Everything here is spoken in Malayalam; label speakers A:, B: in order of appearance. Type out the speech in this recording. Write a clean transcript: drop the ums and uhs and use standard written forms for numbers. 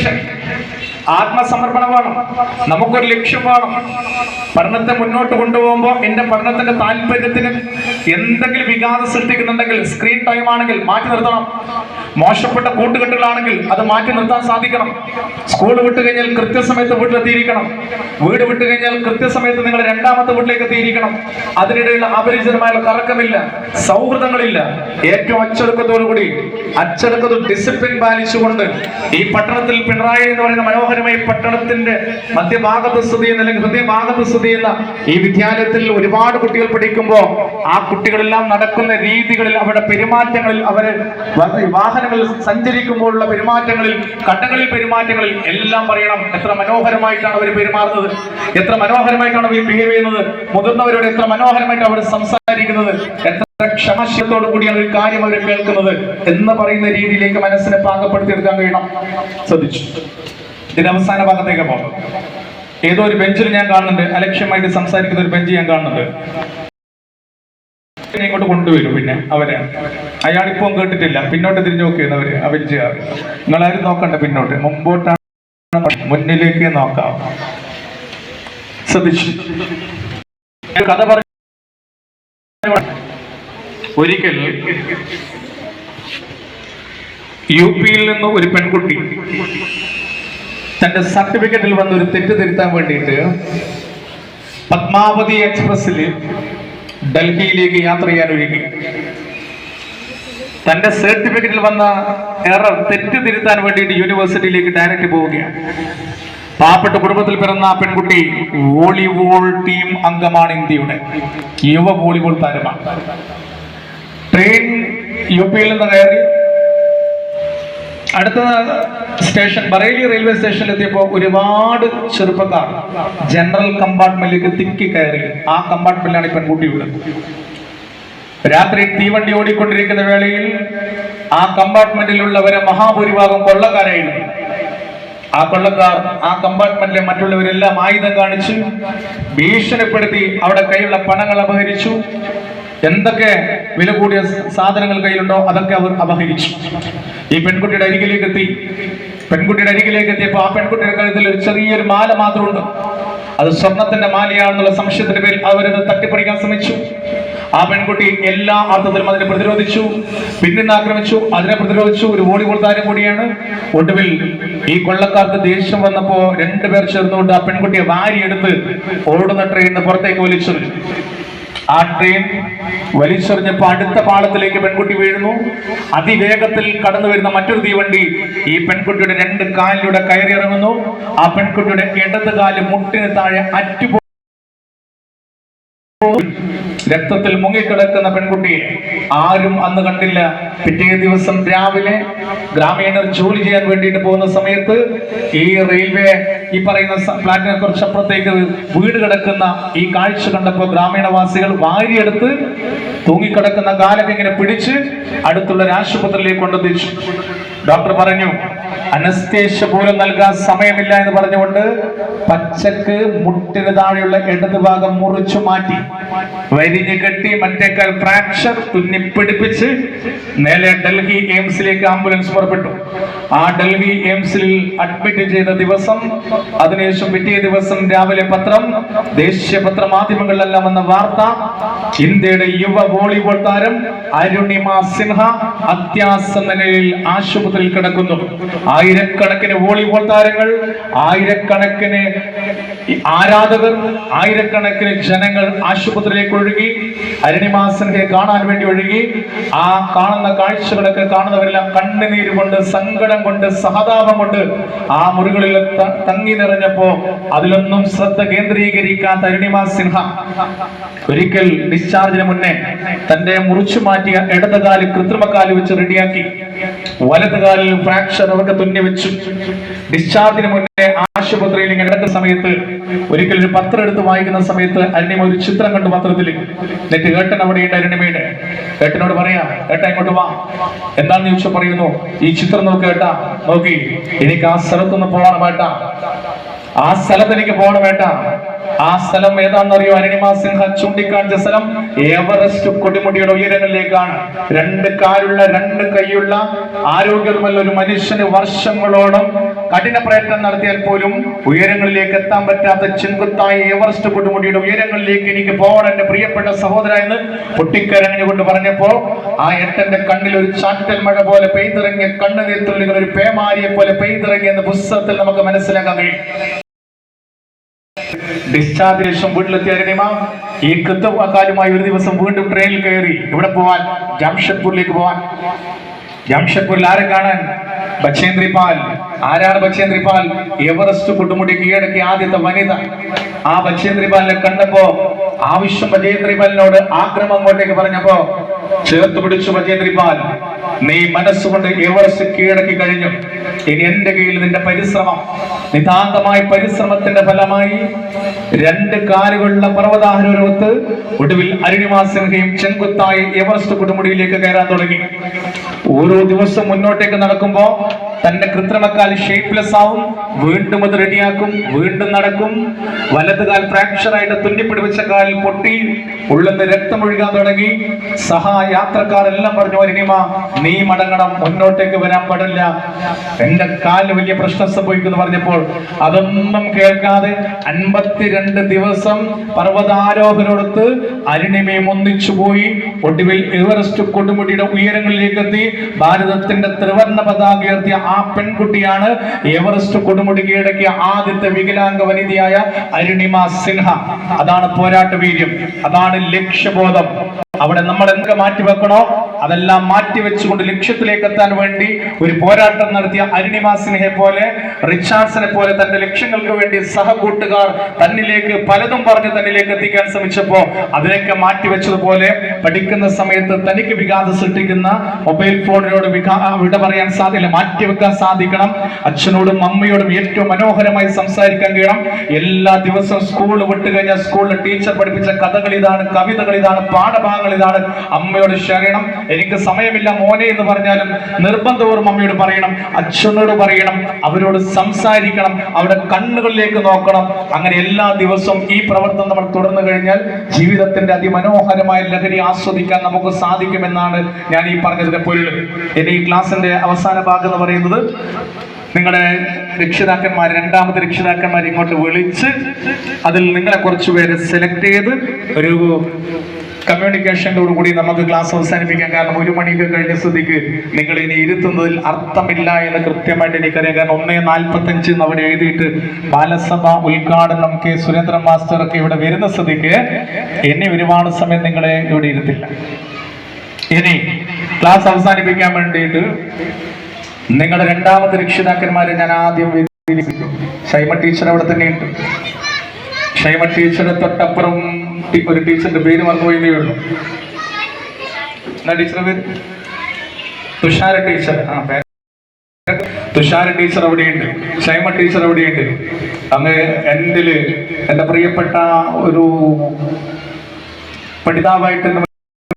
A: ഡെഡിക്കേഷൻ, ആത്മസമർപ്പണം വേണം. നമുക്കൊരു ലക്ഷ്യം വേണം. പഠനത്തെ മുന്നോട്ട് കൊണ്ടുപോകുമ്പോൾ എന്റെ പഠനത്തിന്റെ താല്പര്യത്തിന് എന്തെങ്കിലും വികാസം സൃഷ്ടിക്കുന്നുണ്ടെങ്കിൽ, സ്ക്രീൻ ടൈം ആണെങ്കിൽ മാറ്റി നിർത്തണം. മോശപ്പെട്ട കൂട്ടുകെട്ടുകളാണെങ്കിൽ അത് മാറ്റി നിർത്താൻ സാധിക്കണം. സ്കൂൾ വിട്ട് കഴിഞ്ഞാൽ കൃത്യസമയത്ത് വീട്ടിലെത്തിയിരിക്കണം. വീട് വിട്ട് കഴിഞ്ഞാൽ കൃത്യസമയത്ത് നിങ്ങൾ രണ്ടാമത്തെ വീട്ടിലേക്ക് എത്തിയിരിക്കണം. അതിനിടയിൽ അപരിചിതമായ കറക്കമില്ല, സൗഹൃദങ്ങളില്ല. ഏറ്റവും അച്ചടക്കത്തോടുകൂടി, ഡിസിപ്ലിൻ പാലിച്ചുകൊണ്ട് ഈ പട്ടണത്തിൽ പിണറായി എന്ന് പറയുന്ന മനോഹരമായി പട്ടണത്തിന്റെ മധ്യഭാഗത്ത് സ്ഥിതി ചെയ്യുന്ന അല്ലെങ്കിൽ ഹൃദയഭാഗത്ത് സ്ഥിതി ചെയ്യുന്ന ഈ വിദ്യാലയത്തിൽ ഒരുപാട് കുട്ടികൾ പഠിക്കുമ്പോൾ ആ കുട്ടികളെല്ലാം നടക്കുന്ന രീതികളിൽ, അവരുടെ പെരുമാറ്റങ്ങളിൽ, അവര് വാഹനങ്ങളിൽ സഞ്ചരിക്കുമ്പോഴുള്ള പെരുമാറ്റങ്ങളിൽ, കടകളിൽ പെരുമാറ്റങ്ങളിൽ എല്ലാം പറയണം എത്ര മനോഹരമായിട്ടാണ് അവർ പെരുമാറുന്നത്, എത്ര മനോഹരമായിട്ടാണ് അവർ ബിഹേവ് ചെയ്യുന്നത്, മുതിർന്നവരോട് എത്ര മനോഹരമായിട്ട് അവർ സംസാരിക്കുന്നത്, എത്ര ക്ഷമാശയത്തോടു കൂടിയാണ് ഒരു കാര്യം അവർ കേൾക്കുന്നത് എന്ന് പറയുന്ന രീതിയിലേക്ക് മനസ്സിനെ പാകപ്പെടുത്തിയെടുക്കാൻ കഴിയണം. ശ്രദ്ധിച്ചു. ഇതിന്റെ അവസാന ഭാഗത്തേക്ക് പോകാം. ഏതോ ഒരു ബെഞ്ചിൽ ഞാൻ കാണുന്നുണ്ട്, അലക്ഷ്യമായിട്ട് സംസാരിക്കുന്ന ഒരു ബെഞ്ച് ഞാൻ കാണുന്നുണ്ട്. ഇങ്ങോട്ട് കൊണ്ടുവരും. പിന്നെ അവരെ അയാളിപ്പം കേട്ടിട്ടില്ല, പിന്നോട്ട് തിരിഞ്ഞു നോക്കിയെന്നവര് ആ ബെഞ്ചുകാർ. നിങ്ങളാരും നോക്കണ്ട, പിന്നോട്ട്, മുമ്പോട്ടാണ്, മുന്നിലേക്ക് നോക്കാം. ശ്രദ്ധിച്ചു. കഥ പറഞ്ഞു. ഒരിക്കൽ യു പിയിൽ നിന്ന് ഒരു പെൺകുട്ടി തന്റെ സർട്ടിഫിക്കറ്റിൽ വന്ന് ഒരു തെറ്റ് തിരുത്താൻ വേണ്ടിയിട്ട് പത്മാവതി എക്സ്പ്രസ്സിൽ ഡൽഹിയിലേക്ക് യാത്ര ചെയ്യാൻ ഒരുങ്ങി. തന്റെ സർട്ടിഫിക്കറ്റിൽ വന്ന എറർ, തെറ്റ് തിരുത്താൻ വേണ്ടിയിട്ട് യൂണിവേഴ്സിറ്റിയിലേക്ക് ഡയറക്റ്റ് പോവുകയാണ്. പാവപ്പെട്ട കുടുംബത്തിൽ പിറന്ന ആ പെൺകുട്ടി വോളിബോൾ ടീം അംഗമാണ്, ഇന്ത്യയുടെ യുവ വോളിബോൾ താരമാണ്. ട്രെയിൻ യു പിയിൽ നിന്ന് കയറി അടുത്ത സ്റ്റേഷൻ ബറേലി റെയിൽവേ സ്റ്റേഷനിൽ എത്തിയപ്പോൾ ഒരുപാട് ചെറുപ്പക്കാർ ജനറൽ കമ്പാർട്ട്മെന്റിലേക്ക് തിക്കി കയറി. ആ കമ്പാർട്ട്മെന്റിലാണ് ഈ പെൺകുട്ടിയുള്ളത്. രാത്രി തീവണ്ടി ഓടിക്കൊണ്ടിരിക്കുന്ന വേളയിൽ ആ കമ്പാർട്ട്മെന്റിലുള്ളവരെ മഹാഭൂരിഭാഗം കൊള്ളക്കാരായിരുന്നു. ആ കൊള്ളക്കാർ ആ കമ്പാർട്ട്മെന്റിലെ മറ്റുള്ളവരെല്ലാം ആയുധം കാണിച്ചു ഭീഷണിപ്പെടുത്തി അവിടെ കയ്യിലുള്ള പണങ്ങൾ അപഹരിച്ചു. എന്തൊക്കെ വില കൂടിയ സാധനങ്ങൾ കയ്യിലുണ്ടോ അതൊക്കെ അവർ അപഹരിച്ചു. ഈ പെൺകുട്ടിയുടെ അരികിലേക്ക് എത്തി. എത്തിയപ്പോൾ ആ പെൺകുട്ടിയുടെ കഴുത്തിൽ ഒരു ചെറിയൊരു മാല മാത്രമുണ്ട്. അത് സ്വർണത്തിന്റെ മാലയാണെന്നുള്ള സംശയത്തിന്റെ പേരിൽ അവരത് തട്ടിപ്പറിക്കാൻ ശ്രമിച്ചു. ആ പെൺകുട്ടി എല്ലാ അർത്ഥത്തിലും അതിനെ പ്രതിരോധിച്ചു, പിന്നിന്ന് ആക്രമിച്ചു, അതിനെ പ്രതിരോധിച്ചു. ഒരു വോളിബോൾ താരം കൂടിയാണ്. ഒടുവിൽ ഈ കൊള്ളക്കാർക്ക് ദേഷ്യം വന്നപ്പോ രണ്ടുപേർ ചേർന്നുകൊണ്ട് ആ പെൺകുട്ടിയെ വാരിയെടുത്ത് ഓടുന്ന ട്രെയിനിന് പുറത്തേക്ക് വലിച്ചെറിഞ്ഞു. ആ ട്രെയിൻ വലിച്ചെറിഞ്ഞപ്പോ അടുത്ത പാളത്തിലേക്ക് പെൺകുട്ടി വീഴുന്നു. അതിവേഗത്തിൽ കടന്നു വരുന്ന മറ്റൊരു തീവണ്ടി ഈ പെൺകുട്ടിയുടെ രണ്ട് കാലിലൂടെ കയറിയിറങ്ങുന്നു. ആ പെൺകുട്ടിയുടെ ഇടത് കാല് മുട്ടിന് താഴെ അറ്റുപോ രക്തത്തിൽ മുങ്ങിക്കിടക്കുന്ന പെൺകുട്ടിയെ ആരും അന്ന് കണ്ടില്ല. പിറ്റേ ദിവസം രാവിലെ ഗ്രാമീണർ ജോലി ചെയ്യാൻ വേണ്ടിയിട്ട് പോകുന്ന സമയത്ത് ഈ റെയിൽവേ ഈ പറയുന്ന പ്ലാറ്റിനെ കുറച്ചപ്പുറത്തേക്ക് വീട് കിടക്കുന്ന ഈ കാഴ്ച കണ്ടപ്പോൾ ഗ്രാമീണവാസികൾ വാരിയെടുത്ത് തൂങ്ങിക്കിടക്കുന്ന കാലൊക്കെ ഇങ്ങനെ പിടിച്ച് അടുത്തുള്ള ഒരു ആശുപത്രിയിലേക്ക് കൊണ്ടെത്തിച്ചു. ഡോക്ടർ പറഞ്ഞു അനസ്തേഷ്യ പോലും നൽകാൻ സമയമില്ല എന്ന് പറഞ്ഞുകൊണ്ട് പച്ചക്ക് മുട്ടിന് താഴെയുള്ള ഇടത് ഭാഗം മുറിച്ചു മാറ്റി വരിഞ്ഞ് കെട്ടി മറ്റേക്കാൽ ഫ്രാക്ചർ തുന്നിപ്പിടിപ്പിച്ച് നേരെ ഡൽഹി എയിംസിലേക്ക് ആംബുലൻസ് പുറപ്പെട്ടു. ആ ഡൽഹി എയിംസിൽ അഡ്മിറ്റ് ചെയ്ത ദിവസം, അതിനുശേഷം പിറ്റേ ദിവസം രാവിലെ പത്രം, ദേശീയ പത്രമാധ്യമങ്ങളിലെല്ലാം വന്ന വാർത്ത, ഇന്ത്യയുടെ യുവ വോളിബോൾ താരം അരുണിമ സിൻഹ അത്യാസ നിലയിൽ ആശുപത്രിയിൽ കിടക്കുന്നു. ആയിരക്കണക്കിന് വോളിബോൾ താരങ്ങൾ, ആയിരക്കണക്കിന് ആരാധകർ, ആയിരക്കണക്കിന് ജനങ്ങൾ ആശുപത്രിയിലേക്ക് ഒഴുകി. അരുണിമ സിൻഹയെ കാണാൻ വേണ്ടി ഒഴുകി. ആ കാണുന്ന കാഴ്ചകളൊക്കെ കാണുന്നവരെല്ലാം കണ്ണുനീര് കൊണ്ട്, സങ്കടം കൊണ്ട്, സഹതാപം കൊണ്ട് ആ മുറികളിൽ തങ്ങി നിറഞ്ഞപ്പോ അതിലൊന്നും ശ്രദ്ധ കേന്ദ്രീകരിക്കാത്ത അരുണിമ സിൻഹ ഒരിക്കൽ ഡിസ്ചാർജിന് മുന്നേ തന്റെ മുറിച്ചു മാറ്റിയ ഇടതുകാല് കൃത്രിമക്കാല് വെച്ച് റെഡിയാക്കി, വലതുകാലിൽ ഫ്രാക്ചർ അവർക്ക് തുന്നി വെച്ചു. ഡിസ്ചാർജിന് മുന്നേ ആശുപത്രിയിൽ ഇങ്ങനെ കിടക്കുന്ന സമയത്ത് ഒരിക്കൽ ഒരു പത്രം എടുത്ത് വായിക്കുന്ന സമയത്ത് അരുണിമ ഒരു ചിത്രം കണ്ടു പത്രത്തിൽ. എന്നിട്ട് ഏട്ടൻ അവിടെയുണ്ട്. അരുണിമയുടെ ഏട്ടനോട് പറയാ, ഏട്ടാ ഇങ്ങോട്ട് വാ, എന്താണെന്ന് ചോദിച്ചാൽ പറയുന്നു, ഈ ചിത്രം നോക്ക് ഏട്ടാ, നോക്കി എനിക്ക് ആ സ്ഥലത്തൊന്ന് പോകണം ഏട്ടാ, ആ സ്ഥലത്ത് എനിക്ക് പോകണം ഏട്ടാ. ആ സ്ഥലം ഏതാണെന്നറിയോ? അരുണിമ സിൻഹ ചൂണ്ടിക്കാണിച്ച സ്ഥലം എവറസ്റ്റ് കൊടുമുടിയുടെ ഉയരങ്ങളിലേക്കാണ്. 2 കാലുള്ള 2 കൈയുള്ള ആരോഗ്യമുള്ള ഒരു മനുഷ്യന് വർഷങ്ങളോളം കഠിന പ്രയത്നം നടത്തിയാൽ പോലും ഉയരങ്ങളിലേക്ക് എത്താൻ പറ്റാത്ത ചെങ്കുത്തായ എവറസ്റ്റ് കൊടുമുടിയുടെ ഉയരങ്ങളിലേക്ക് എനിക്ക് പോകണം എന്റെ പ്രിയപ്പെട്ട സഹോദര എന്ന് പൊട്ടിക്കരഞ്ഞുകൊണ്ട് പറഞ്ഞപ്പോ ആ ഏട്ടന്റെ കണ്ണിൽ ഒരു ചാറ്റൽ മഴ പോലെ പെയ്തിറങ്ങിയ കണ്ണുനീർത്തുള്ളികൾ ഒരു പേമാരിയെ പോലെ പെയ്തിറങ്ങിയ എന്ന പുസ്തകത്തിൽ നമുക്ക് മനസ്സിലാക്കാൻ കഴിയും. ഡിസ്ചാർജ് ശേഷം വീട്ടിലെത്തിയ അരുണിമ ഈ കൃത്യകാലുമായി ഒരു ദിവസം വീണ്ടും ട്രെയിനിൽ കയറി. ഇവിടെ പോവാൻ? ജംഷഡ്പൂരിലേക്ക് പോവാൻ. ജംഷഡ്പൂരിൽ ആരെ കാണാൻ? ബച്ചേന്ദ്രി പാൽ. ആരാണ് ബച്ചേന്ദ്രി പാൽ? എവറസ്റ്റ് കൊടുമുടി കീഴടക്കിയ ആദ്യത്തെ വനിത. ആ ബച്ചേന്ദ്രി പാലിനെ കണ്ടപ്പോ ആവശ്യം ബച്ചേന്ദ്രി പാലിനോട് ആക്രമം അങ്ങോട്ടേക്ക് പറഞ്ഞപ്പോ ചേർത്ത് പിടിച്ചു ബച്ചേന്ദ്രി പാൽ, നീ മനസ്സുകൊണ്ട് എവറസ്റ്റ് കീഴടക്കി കഴിഞ്ഞു. ഇനി എന്റെ കീഴിൽ നിന്റെ പരിശ്രമം, നിതാന്തമായ പരിശ്രമത്തിന്റെ ഫലമായി 2 കാലുകളുള്ള പർവ്വതാരോഹത്ത് ഒടുവിൽ അരുണിമ സിൻഹയും ചെങ്കുത്തായി എവറസ്റ്റ് കൊടുമുടിയിലേക്ക് കയറാൻ തുടങ്ങി. ഓരോ ദിവസം മുന്നോട്ടേക്ക് നടക്കുമ്പോ തന്റെ കൃത്രിമക്കാൽ ഷേപ്പ്ലെസ് ആവും, വീണ്ടും അത് റെഡിയാക്കും, വീണ്ടും നടക്കും. വലതുകാൽ ഫ്രാക്ചർ ആയിട്ട് തുന്നിപ്പിടിപ്പിച്ച കാലിൽ പൊട്ടി ഉള്ളുന്ന് രക്തമൊഴുകാൻ തുടങ്ങി. യാത്രക്കാരെല്ലാം പറഞ്ഞു, അരുണിമ നീ മടങ്ങണം, മുന്നോട്ടേക്ക് വരാൻ പാടില്ല, എന്റെ കാലിന് വലിയ പ്രശ്നം സംഭവിക്കുന്നു പറഞ്ഞപ്പോൾ അതൊന്നും കേൾക്കാതെ 52 ദിവസം പർവ്വതാരോഹരോടൊത്ത് അരുണിമയും ഒന്നിച്ചുപോയി. ഒടുവിൽ എവറസ്റ്റ് കൊടുമുടിയുടെ ഉയരങ്ങളിലേക്ക് എത്തി. ഭാരതത്തിന്റെ ത്രിവർണ്ണ പതാക ഉയർത്തിയ ആ പെൺകുട്ടിയാണ് എവറസ്റ്റ് കൊടുമുടി കീഴടക്കിയ ആദ്യത്തെ വികലാംഗ വനിതയായ അരുണിമ സിൻഹ. അതാണ് പോരാട്ട വീര്യം, അതാണ് ലക്ഷ്യബോധം. അവിടെ നമ്മൾ എന്തൊക്കെ മാറ്റിവെക്കണോ അതെല്ലാം മാറ്റിവെച്ചുകൊണ്ട് ലക്ഷ്യത്തിലേക്ക് എത്താൻ വേണ്ടി ഒരു പോരാട്ടം നടത്തിയ അരുണിമ സിൻഹയെ പോലെ, റിച്ചാർഡ്സനെ പോലെ തന്റെ ലക്ഷ്യങ്ങൾക്ക് വേണ്ടി സഹകൂട്ടുകാർ തന്നിലേക്ക് പലതും പറഞ്ഞ് തന്നിലേക്ക് എത്തിക്കാൻ ശ്രമിച്ചപ്പോ അതിനൊക്കെ മാറ്റിവെച്ചതുപോലെ പഠിക്കുന്ന സമയത്ത് തനിക്ക് വിഘാതം സൃഷ്ടിക്കുന്ന മൊബൈൽ ഫോണിനോട് വിട പറയാൻ സാധിക്കില്ല, മാറ്റിവെക്കാൻ സാധിക്കണം. അച്ഛനോടും അമ്മയോടും ഏറ്റവും മനോഹരമായി സംസാരിക്കാൻ കഴിയണം. എല്ലാ ദിവസവും സ്കൂൾ വിട്ട് കഴിഞ്ഞാൽ സ്കൂളിൽ ടീച്ചർ പഠിപ്പിച്ച കഥകൾ ഇതാണ്, കവിതകൾ ഇതാണ്, പാഠഭാഗങ്ങൾ ഇതാണ്, അമ്മയോട് ഷെയർ ചെയ്യണം. എനിക്ക് സമയമില്ല മോനെ എന്ന് പറഞ്ഞാലും നിർബന്ധപൂർവ്വം അമ്മയോട് പറയണം, അച്ഛനോട് പറയണം, അവരോട് സംസാരിക്കണം, അവരുടെ കണ്ണുകളിലേക്ക് നോക്കണം. അങ്ങനെ എല്ലാ ദിവസവും ഈ പ്രവർത്തനം നമ്മൾ തുടർന്നു കഴിഞ്ഞാൽ ജീവിതത്തിന്റെ അതിമനോഹരമായ ലഹരി ആസ്വദിക്കാൻ നമുക്ക് സാധിക്കുമെന്നാണ് ഞാൻ ഈ പറഞ്ഞതിന്റെ പൊരുൾ. എന്റെ ഈ ക്ലാസിന്റെ അവസാന ഭാഗം എന്ന് പറയുന്നത് നിങ്ങളുടെ രക്ഷിതാക്കന്മാർ, 2ാമത്തെ രക്ഷിതാക്കന്മാർ ഇങ്ങോട്ട് വിളിച്ച് അതിൽ നിങ്ങളെ കുറച്ചുപേരെ സെലക്ട് ചെയ്ത് ഒരു കമ്മ്യൂണിക്കേഷനോടുകൂടി നമുക്ക് ക്ലാസ് അവസാനിപ്പിക്കാം. കാരണം 1 മണിക്ക് കഴിഞ്ഞ സ്ഥിതിക്ക് നിങ്ങൾ ഇനി ഇരുത്തുന്നതിൽ അർത്ഥമില്ല എന്ന് കൃത്യമായിട്ട് എനിക്കറിയാം. കാരണം 1:45 അവിടെ എഴുതിയിട്ട് ബാലസഭ ഉദ്ഘാടനം കെ സുരേന്ദ്രൻ മാസ്റ്റർ ഒക്കെ ഇവിടെ വരുന്ന സ്ഥിതിക്ക് എന്നെ ഒരുപാട് സമയം നിങ്ങളെ ഇവിടെ ഇരുത്തില്ല. ഇനി ക്ലാസ് അവസാനിപ്പിക്കാൻ വേണ്ടിയിട്ട് നിങ്ങളുടെ 2ാമത്തെ രക്ഷിതാക്കന്മാരെ ഞാൻ ആദ്യം ഷൈമ ടീച്ചർ അവിടെ തന്നെയുണ്ട്. ഷൈമ ടീച്ചറെ തൊട്ടപ്പുറം ഒരു ടീച്ചറിന്റെ പേര് മറന്നുപോയതേ ഉള്ളൂ. എന്താ ടീച്ചറുടെ പേര്? തുഷാര ടീച്ചർ. തുഷാര ടീച്ചർ അവിടെയുണ്ട്, ഷൈമ ടീച്ചർ അവിടെയുണ്ട്. അങ്ങ് എന്റെ പ്രിയപ്പെട്ട ഒരു പഠിതാവായിട്ട്